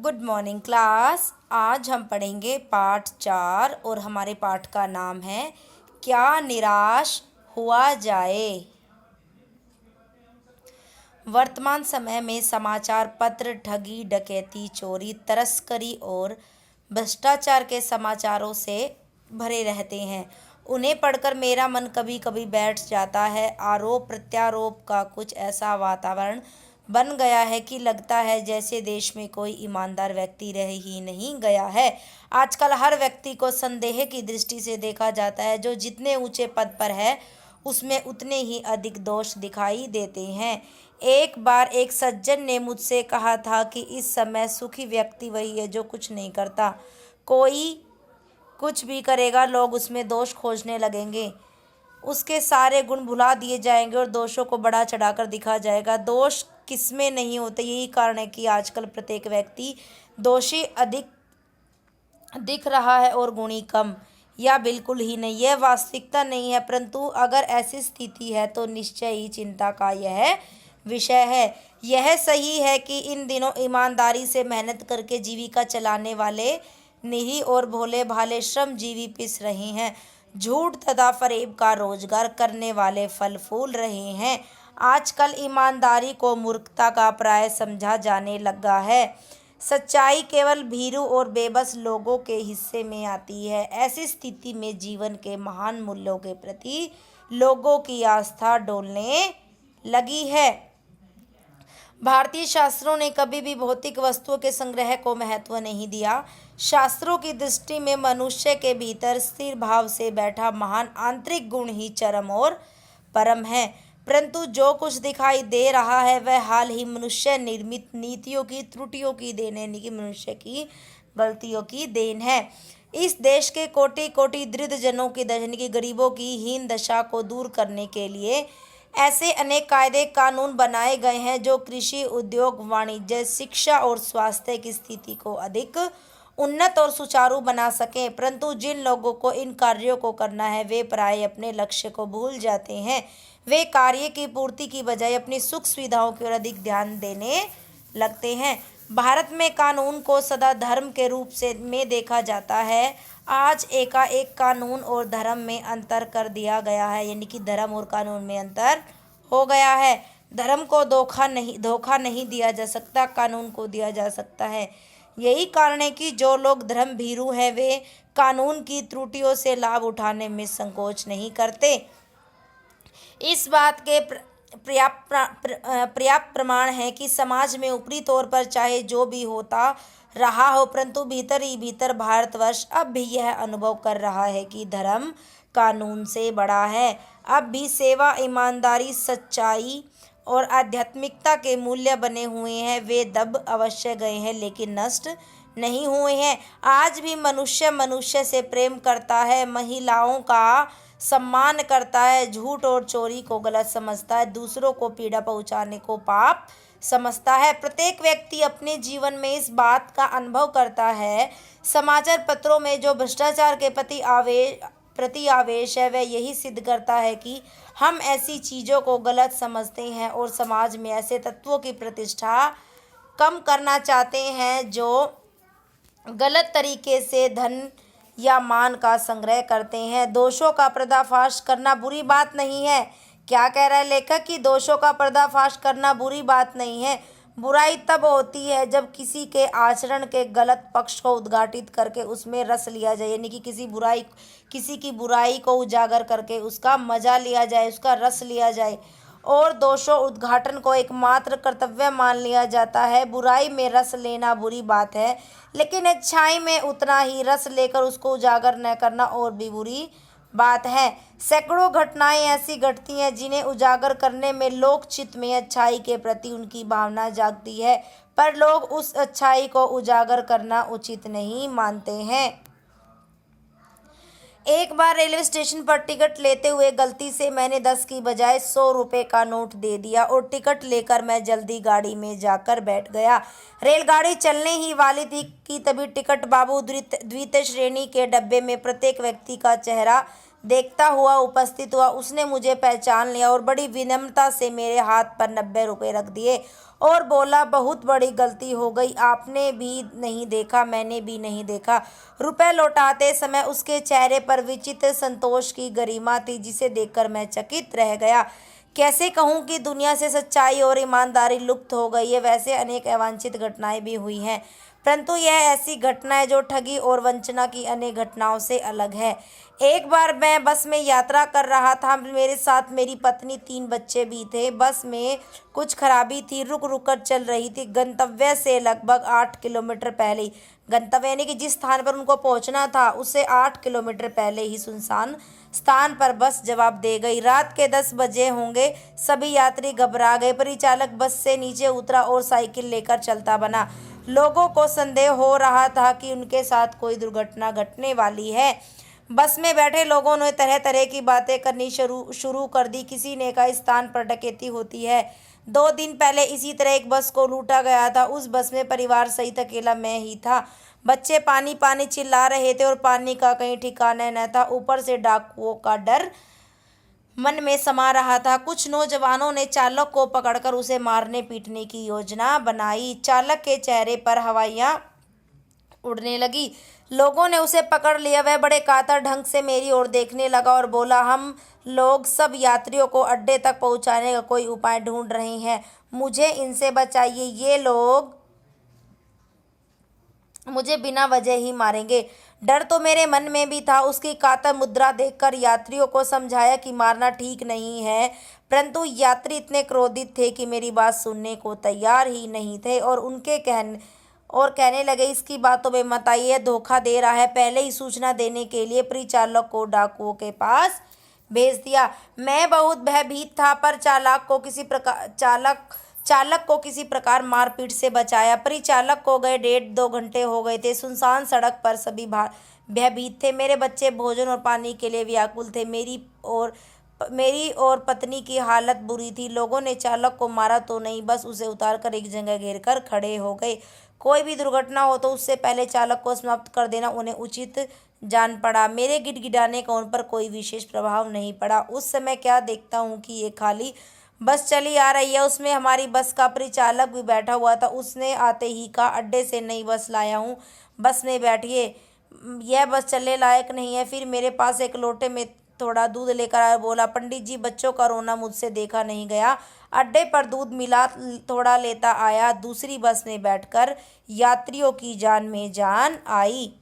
Good morning class. आज हम पढ़ेंगे पाठ 4 और हमारे पाठ का नाम है क्या निराश हुआ जाए। वर्तमान समय में समाचार पत्र ठगी, डकैती, चोरी, तस्करी और भ्रष्टाचार के समाचारों से भरे रहते हैं। उन्हें पढ़कर मेरा मन कभी कभी बैठ जाता है। आरोप प्रत्यारोप का कुछ ऐसा वातावरण बन गया है कि लगता है जैसे देश में कोई ईमानदार व्यक्ति रह ही नहीं गया है। आजकल हर व्यक्ति को संदेह की दृष्टि से देखा जाता है। जो जितने ऊंचे पद पर है उसमें उतने ही अधिक दोष दिखाई देते हैं। एक बार एक सज्जन ने मुझसे कहा था कि इस समय सुखी व्यक्ति वही है जो कुछ नहीं करता। कोई कुछ भी करेगा, लोग उसमें दोष खोजने लगेंगे, उसके सारे गुण भुला दिए जाएंगे और दोषों को बढ़ा चढ़ाकर दिखा जाएगा। दोष किसमें नहीं होते। यही कारण है कि आजकल प्रत्येक व्यक्ति दोषी अधिक दिख रहा है और गुणी कम या बिल्कुल ही नहीं। यह वास्तविकता नहीं है, परंतु अगर ऐसी स्थिति है तो निश्चय ही चिंता का यह विषय है। यह सही है कि इन दिनों ईमानदारी से मेहनत करके जीविका चलाने वाले निरीह और भोले भाले श्रमजीवी पिस रहे हैं। झूठ तथा फरेब का रोजगार करने वाले फल फूल रहे हैं। आजकल ईमानदारी को मूर्खता का पर्याय समझा जाने लगा है। सच्चाई केवल भीरू और बेबस लोगों के हिस्से में आती है। ऐसी स्थिति में जीवन के महान मूल्यों के प्रति लोगों की आस्था डोलने लगी है। भारतीय शास्त्रों ने कभी भी भौतिक वस्तुओं के संग्रह को महत्व नहीं दिया। शास्त्रों की दृष्टि में मनुष्य के भीतर स्थिर भाव से बैठा महान आंतरिक गुण ही चरम और परम है। परंतु जो कुछ दिखाई दे रहा है वह हाल ही मनुष्य निर्मित नीतियों की त्रुटियों की देन है, कि मनुष्य की गलतियों की देन है। इस देश के कोटि कोटि दरिद्र जनों की यानी कि गरीबों की हीन दशा को दूर करने के लिए ऐसे अनेक कायदे कानून बनाए गए हैं जो कृषि, उद्योग, वाणिज्य, शिक्षा और स्वास्थ्य की स्थिति को अधिक उन्नत और सुचारू बना सकें। परंतु जिन लोगों को इन कार्यों को करना है वे प्राय अपने लक्ष्य को भूल जाते हैं। वे कार्य की पूर्ति की बजाय अपनी सुख सुविधाओं की ओर अधिक ध्यान देने लगते हैं। भारत में कानून को सदा धर्म के रूप में देखा जाता है। आज एकाएक कानून और धर्म में अंतर कर दिया गया है, यानी कि धर्म और कानून में अंतर हो गया है। धर्म को धोखा नहीं दिया जा सकता, कानून को दिया जा सकता है। यही कारण है कि जो लोग धर्म भीरू हैं वे कानून की त्रुटियों से लाभ उठाने में संकोच नहीं करते। इस बात के पर्याप्त प्रमाण है कि समाज में ऊपरी तौर पर चाहे जो भी होता रहा हो, परंतु भीतर ही भीतर भारतवर्ष अब भी यह अनुभव कर रहा है कि धर्म कानून से बड़ा है। अब भी सेवा, ईमानदारी, सच्चाई और आध्यात्मिकता के मूल्य बने हुए हैं। वे दब अवश्य गए हैं लेकिन नष्ट नहीं हुए हैं। आज भी मनुष्य से प्रेम करता है, महिलाओं का सम्मान करता है, झूठ और चोरी को गलत समझता है, दूसरों को पीड़ा पहुंचाने को पाप समझता है। प्रत्येक व्यक्ति अपने जीवन में इस बात का अनुभव करता है। समाचार पत्रों में जो भ्रष्टाचार के प्रति आवेश है वह यही सिद्ध करता है कि हम ऐसी चीज़ों को गलत समझते हैं और समाज में ऐसे तत्वों की प्रतिष्ठा कम करना चाहते हैं जो गलत तरीके से धन या मान का संग्रह करते हैं। दोषों का पर्दाफाश करना बुरी बात नहीं है। क्या कह रहा है लेखक कि दोषों का पर्दाफाश करना बुरी बात नहीं है। बुराई तब होती है जब किसी के आचरण के गलत पक्ष को उद्घाटित करके उसमें रस लिया जाए, यानी कि किसी की बुराई को उजागर करके उसका मजा लिया जाए, उसका रस लिया जाए और दोषों उद्घाटन को एकमात्र कर्तव्य मान लिया जाता है। बुराई में रस लेना बुरी बात है, लेकिन अच्छाई में उतना ही रस लेकर उसको उजागर न करना और भी बुरी बात है। सैकड़ों घटनाएं ऐसी घटती हैं जिन्हें उजागर करने में लोक चित्त में अच्छाई के प्रति उनकी भावना जागती है, पर लोग उस अच्छाई को उजागर करना उचित नहीं मानते हैं। एक बार रेलवे स्टेशन पर टिकट लेते हुए गलती से मैंने 10 की बजाय 100 रुपये का नोट दे दिया और टिकट लेकर मैं जल्दी गाड़ी में जाकर बैठ गया। रेलगाड़ी चलने ही वाली थी कि तभी टिकट बाबू द्वितीय श्रेणी के डब्बे में प्रत्येक व्यक्ति का चेहरा देखता हुआ उपस्थित हुआ। उसने मुझे पहचान लिया और बड़ी विनम्रता से मेरे हाथ पर 90 रुपये रख दिए और बोला, बहुत बड़ी गलती हो गई, आपने भी नहीं देखा, मैंने भी नहीं देखा। रुपए लौटाते समय उसके चेहरे पर विचित्र संतोष की गरिमा थी, जिसे देखकर मैं चकित रह गया। कैसे कहूँ कि दुनिया से सच्चाई और ईमानदारी लुप्त हो गई है। वैसे अनेक अवांछित घटनाएं भी हुई हैं, परंतु यह ऐसी घटना है जो ठगी और वंचना की अनेक घटनाओं से अलग है। एक बार मैं बस में यात्रा कर रहा था। मेरे साथ मेरी पत्नी, 3 बच्चे भी थे। बस में कुछ खराबी थी, रुक रुक कर चल रही थी। गंतव्य से लगभग 8 किलोमीटर पहले ही, गंतव्य यानी कि जिस स्थान पर उनको पहुंचना था उससे 8 किलोमीटर पहले ही सुनसान स्थान पर बस जवाब दे गई। रात के 10 बजे होंगे। सभी यात्री घबरा गए। परिचालक बस से नीचे उतरा और साइकिल लेकर चलता बना। लोगों को संदेह हो रहा था कि उनके साथ कोई दुर्घटना घटने वाली है। बस में बैठे लोगों ने तरह तरह की बातें करनी शुरू कर दी। किसी ने कहा, इस स्थान पर डकैती होती है। 2 दिन पहले इसी तरह एक बस को लूटा गया था। उस बस में परिवार सहित अकेला मैं ही था। बच्चे पानी पानी चिल्ला रहे थे और पानी का कहीं ठिकाना न था। ऊपर से डाकुओं का डर मन में समा रहा था। कुछ नौजवानों ने चालक को पकड़कर उसे मारने पीटने की योजना बनाई। चालक के चेहरे पर हवाइयाँ उड़ने लगी। लोगों ने उसे पकड़ लिया। वह बड़े कातर ढंग से मेरी ओर देखने लगा और बोला, हम लोग सब यात्रियों को अड्डे तक पहुंचाने का कोई उपाय ढूंढ रहे हैं। मुझे इनसे बचाइए, ये लोग मुझे बिना वजह ही मारेंगे। डर तो मेरे मन में भी था। उसकी कातर मुद्रा देखकर यात्रियों को समझाया कि मारना ठीक नहीं है, परंतु यात्री इतने क्रोधित थे कि मेरी बात सुनने को तैयार ही नहीं थे और कहने लगे, इसकी बातों में मत आइए, धोखा दे रहा है। पहले ही सूचना देने के लिए परिचालक को डाकुओं के पास भेज दिया। मैं बहुत भयभीत था, पर चालक को किसी प्रकार मारपीट से बचाया। परिचालक को गए 1.5-2 घंटे हो गए थे। सुनसान सड़क पर सभी भयभीत थे। मेरे बच्चे भोजन और पानी के लिए व्याकुल थे। मेरी और पत्नी की हालत बुरी थी। लोगों ने चालक को मारा तो नहीं, बस उसे उतारकर एक जगह घेरकर खड़े हो गए। कोई भी दुर्घटना हो तो उससे पहले चालक को समाप्त कर देना उन्हें उचित जान पड़ा। मेरे गिड़गिड़ाने का उन पर कोई विशेष प्रभाव नहीं पड़ा। उस समय क्या देखता हूँ कि ये खाली बस चली आ रही है। उसमें हमारी बस का परिचालक भी बैठा हुआ था। उसने आते ही कहा, अड्डे से नई बस लाया हूँ, बस में बैठिए, यह बस चलने लायक नहीं है। फिर मेरे पास एक लोटे में थोड़ा दूध लेकर आया और बोला, पंडित जी, बच्चों का रोना मुझसे देखा नहीं गया। अड्डे पर दूध मिला, थोड़ा लेता आया। दूसरी बस में बैठकर यात्रियों की जान में जान आई।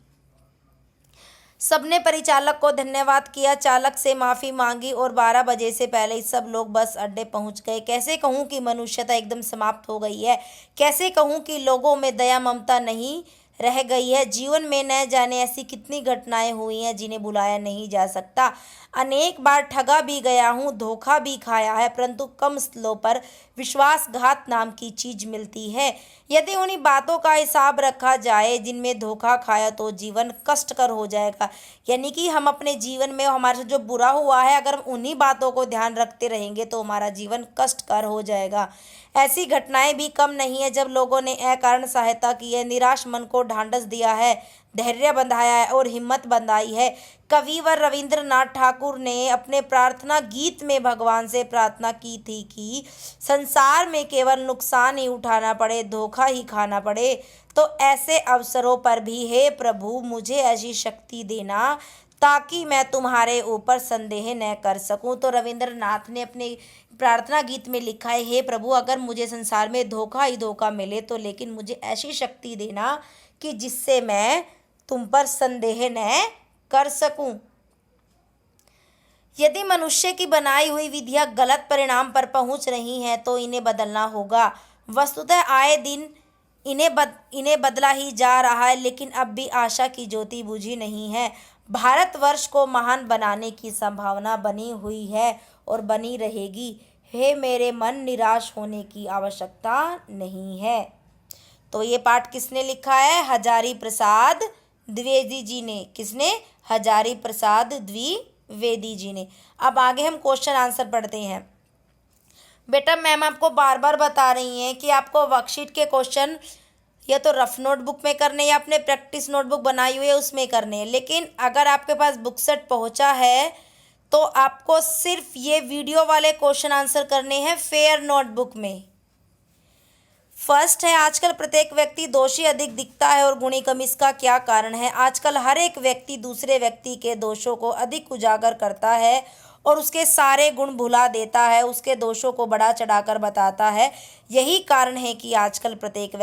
सबने परिचालक को धन्यवाद किया, चालक से माफ़ी मांगी और 12 बजे से पहले ही सब लोग बस अड्डे पहुंच गए। कैसे कहूं कि मनुष्यता एकदम समाप्त हो गई है। कैसे कहूं कि लोगों में दया ममता नहीं रह गई है। जीवन में न जाने ऐसी कितनी घटनाएं हुई हैं जिन्हें भुलाया नहीं जा सकता। अनेक बार ठगा भी गया हूँ, धोखा भी खाया है, परंतु कम स्थलों पर विश्वासघात नाम की चीज़ मिलती है। यदि उन्हीं बातों का हिसाब रखा जाए जिनमें धोखा खाया तो जीवन कष्टकर हो जाएगा। यानी कि हम अपने जीवन में हमारे साथ जो बुरा हुआ है, अगर हम उन्हीं बातों को ध्यान रखते रहेंगे तो हमारा जीवन कष्टकर हो जाएगा। ऐसी घटनाएं भी कम नहीं है जब लोगों ने अकारण सहायता की है, निराश मन को ढांढस दिया है, धैर्य बंधाया है और हिम्मत बंधाई है। कविवर रविंद्रनाथ ठाकुर ने अपने प्रार्थना गीत में भगवान से प्रार्थना की थी कि संसार में केवल नुकसान ही उठाना पड़े, धोखा ही खाना पड़े, तो ऐसे अवसरों पर भी हे प्रभु मुझे ऐसी शक्ति देना ताकि मैं तुम्हारे ऊपर संदेह न कर सकूं। तो रविंद्रनाथ ने अपने प्रार्थना गीत में लिखा है, हे प्रभु अगर मुझे संसार में धोखा ही धोखा मिले तो लेकिन मुझे ऐसी शक्ति देना कि जिससे मैं तुम पर संदेह न कर सकूं। यदि मनुष्य की बनाई हुई विधियां गलत परिणाम पर पहुंच रही हैं तो इन्हें बदलना होगा। वस्तुतः आए दिन इन्हें बदला ही जा रहा है, लेकिन अब भी आशा की ज्योति बुझी नहीं है। भारतवर्ष को महान बनाने की संभावना बनी हुई है और बनी रहेगी। हे मेरे मन, निराश होने की आवश्यकता नहीं है। तो ये पाठ किसने लिखा है? हजारी प्रसाद द्विवेदी जी ने। किसने? हजारी प्रसाद द्विवेदी जी ने। अब आगे हम क्वेश्चन आंसर पढ़ते हैं। बेटा मैम आपको बार बार बता रही हैं कि आपको वर्कशीट के क्वेश्चन या तो रफ नोटबुक में करने या अपने प्रैक्टिस नोटबुक बनाई हुई है उसमें करने हैं, लेकिन अगर आपके पास बुक सेट पहुंचा है तो आपको सिर्फ ये वीडियो वाले क्वेश्चन आंसर करने हैं फेयर नोटबुक में। फर्स्ट है, आजकल प्रत्येक व्यक्ति दोषी अधिक दिखता है और गुणी कम, इसका क्या कारण है? आजकल हर एक व्यक्ति दूसरे व्यक्ति के दोषों को अधिक उजागर करता है और उसके सारे गुण भुला देता है, उसके दोषों को बढ़ा चढ़ाकर बताता है। यही कारण है कि आजकल प्रत्येक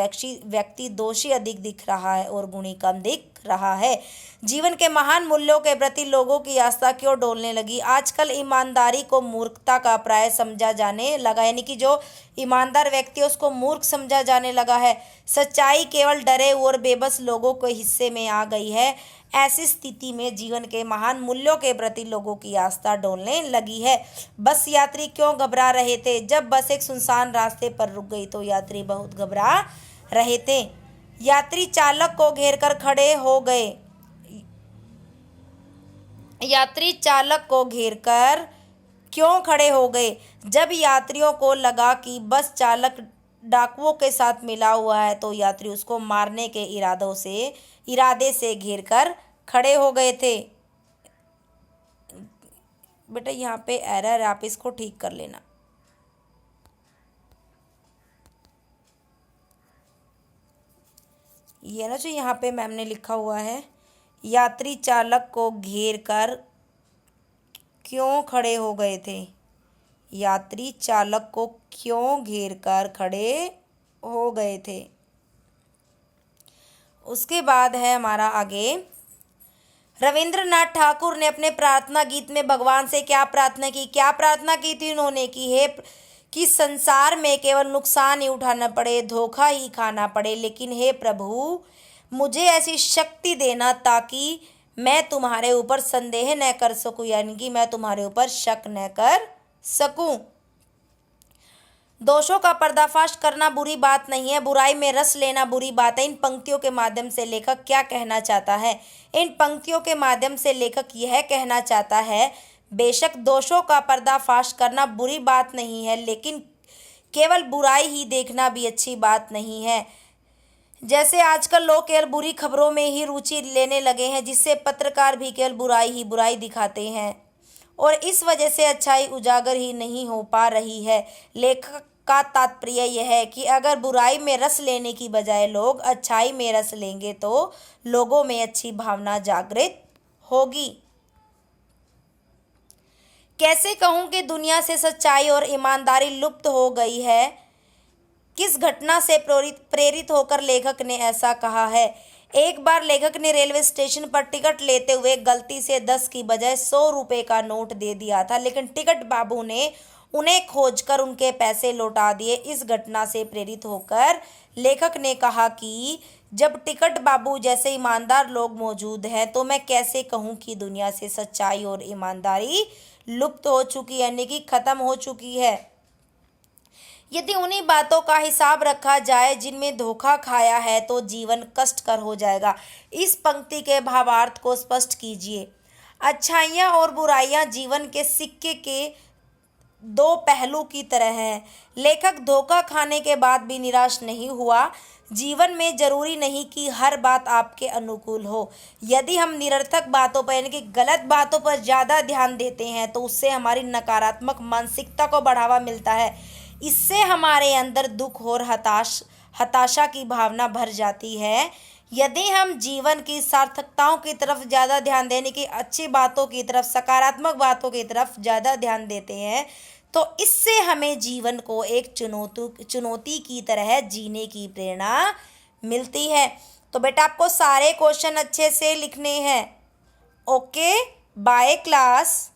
व्यक्ति दोषी अधिक दिख रहा है और गुणी कम दिख रहा है। जीवन के महान मूल्यों के प्रति लोगों की आस्था क्यों डोलने लगी? आजकल ईमानदारी को मूर्खता का पर्याय समझा जाने लगा, यानी कि जो ईमानदार व्यक्ति है उसको मूर्ख समझा जाने लगा है। सच्चाई केवल डरे और बेबस लोगों के हिस्से में आ गई है। ऐसी स्थिति में जीवन के महान मूल्यों के प्रति लोगों की आस्था डोलने लगी है। बस यात्री क्यों घबरा रहे थे? जब बस एक सुनसान रास्ते पर रुक गई तो यात्री बहुत घबरा रहे थे। यात्री चालक को घेरकर खड़े हो गए। यात्री चालक को घेरकर क्यों खड़े हो गए? जब यात्रियों को लगा कि बस चालक डाकुओं के साथ मिला हुआ है तो यात्री उसको मारने के इरादे से घेरकर खड़े हो गए थे। बेटा यहाँ पे एरर है, आप इसको ठीक कर लेना। ये ना जो यहाँ पे मैम ने लिखा हुआ है, यात्री चालक को घेरकर क्यों खड़े हो गए थे? यात्री चालक को क्यों घेरकर खड़े हो गए थे? उसके बाद है हमारा आगे, रविंद्रनाथ ठाकुर ने अपने प्रार्थना गीत में भगवान से क्या प्रार्थना की? क्या प्रार्थना की थी उन्होंने? कि संसार में केवल नुकसान ही उठाना पड़े, धोखा ही खाना पड़े, लेकिन हे प्रभु मुझे ऐसी शक्ति देना ताकि मैं तुम्हारे ऊपर संदेह न कर सकूं, यानी कि मैं तुम्हारे ऊपर शक न कर सकूं। दोषों का पर्दाफाश करना बुरी बात नहीं है, बुराई में रस लेना बुरी बात है। इन पंक्तियों के माध्यम से लेखक क्या कहना चाहता है? इन पंक्तियों के माध्यम से लेखक यह कहना चाहता है, बेशक दोषों का पर्दाफाश करना बुरी बात नहीं है, लेकिन केवल बुराई ही देखना भी अच्छी बात नहीं है। जैसे आजकल लोग केवल बुरी खबरों में ही रुचि लेने लगे हैं, जिससे पत्रकार भी केवल बुराई दिखाते हैं और इस वजह से अच्छाई उजागर ही नहीं हो पा रही है। लेखक का तात्पर्य यह है कि अगर बुराई में रस लेने की बजाय लोग अच्छाई में रस लेंगे तो लोगों में अच्छी भावना जागृत होगी। कैसे कहूँ कि दुनिया से सच्चाई और ईमानदारी लुप्त हो गई है? किस घटना से प्रेरित होकर लेखक ने ऐसा कहा है? एक बार लेखक ने रेलवे स्टेशन पर टिकट लेते हुए गलती से 10 की बजाय 100 रुपये का नोट दे दिया था, लेकिन टिकट बाबू ने उन्हें खोजकर उनके पैसे लौटा दिए। इस घटना से प्रेरित होकर लेखक ने कहा कि जब टिकट बाबू जैसे ईमानदार लोग मौजूद हैं तो मैं कैसे कहूँ कि दुनिया से सच्चाई और ईमानदारी लुप्त हो चुकी, यानी कि खत्म हो चुकी है। यदि उन्हीं बातों का हिसाब रखा जाए जिनमें धोखा खाया है तो जीवन कष्टकर हो जाएगा। इस पंक्ति के भावार्थ को स्पष्ट कीजिए। अच्छाइयाँ और बुराइयाँ जीवन के सिक्के के दो पहलू की तरह हैं। लेखक धोखा खाने के बाद भी निराश नहीं हुआ। जीवन में जरूरी नहीं कि हर बात आपके अनुकूल हो। यदि हम निरर्थक बातों पर यानी कि गलत बातों पर ज़्यादा ध्यान देते हैं तो उससे हमारी नकारात्मक मानसिकता को बढ़ावा मिलता है। इससे हमारे अंदर दुख और हताशा की भावना भर जाती है। यदि हम जीवन की सार्थकताओं की तरफ ज़्यादा ध्यान देने की, अच्छी बातों की तरफ, सकारात्मक बातों की तरफ ज़्यादा ध्यान देते हैं तो इससे हमें जीवन को एक चुनौती की तरह जीने की प्रेरणा मिलती है। तो बेटा आपको सारे क्वेश्चन अच्छे से लिखने हैं। Okay, bye class.